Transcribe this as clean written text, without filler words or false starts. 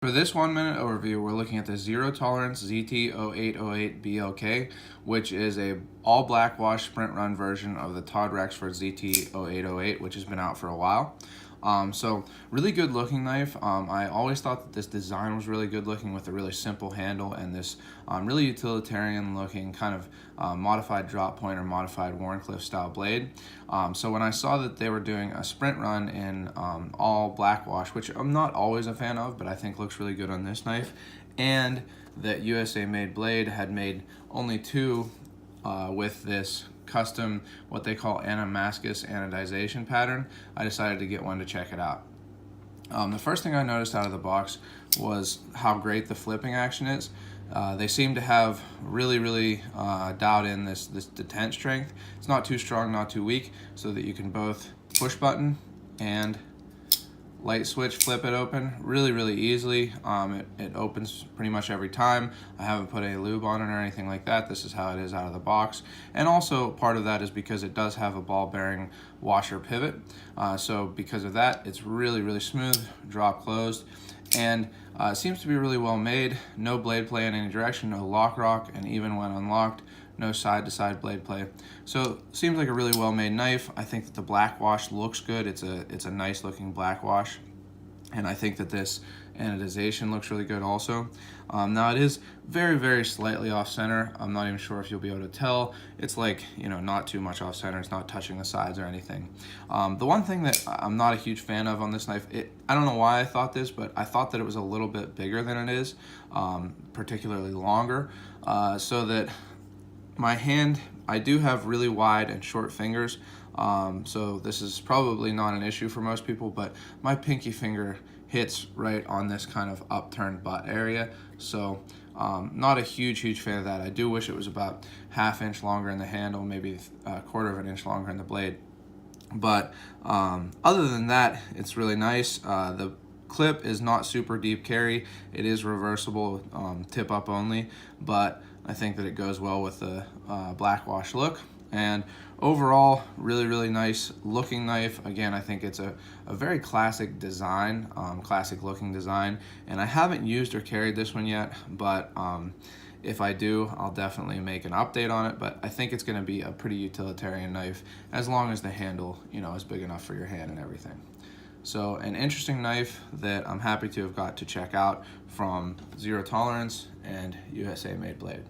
For this 1 minute overview, we're looking at the Tolerance ZT0808BLK, which is a all black wash sprint run version of the Tolerance ZT0808, which has been out for a while. So really good looking knife. I always thought that this design was really good looking with a really simple handle and this really utilitarian looking kind of modified drop point or modified Wharncliffe style blade. So when I saw that they were doing a sprint run in all black wash, which I'm not always a fan of, but I think looks really good on this knife, and that USAMadeBlade had made only two with this custom, what they call Anomascus anodization pattern, I decided to get one to check it out. The first thing I noticed out of the box was how great the flipping action is. They seem to have really dialed in this detent strength. It's not too strong, not too weak, so that you can both push button and light switch flip it open really easily. It opens pretty much every time. I haven't put any lube on it or anything like that. This is how it is out of the box. And also part of that is because it does have a ball bearing washer pivot. So because of that, it's really smooth, drop closed, and it seems to be really well made. No blade play in any direction, no lock rock, and even when unlocked, no side-to-side blade play. So seems like a really well-made knife. I think that the black wash looks good. It's a nice looking black wash, and I think that this anodization looks really good also. Now it is very slightly off center. I'm not even sure if you'll be able to tell. It's like, you know, not too much off center. It's not touching the sides or anything. The one thing that I'm not a huge fan of on this knife, I don't know why I thought this, but I thought that it was a little bit bigger than it is, particularly longer, so that my hand, I do have really wide and short fingers, so this is probably not an issue for most people, but my pinky finger hits right on this kind of upturned butt area, so not a huge fan of that. I do wish it was about ½ inch longer in the handle, maybe a ¼ of an inch longer in the blade, but other than that, it's really nice. The clip is not super deep carry. It is reversible, tip up only, but I think that it goes well with the black wash look. And overall, really nice looking knife. Again, I think it's a very classic design, classic looking design. And I haven't used or carried this one yet, but if I do, I'll definitely make an update on it. But I think it's going to be a pretty utilitarian knife as long as the handle, you know, is big enough for your hand and everything. So an interesting knife that I'm happy to have got to check out from Zero Tolerance and USAMadeBlade.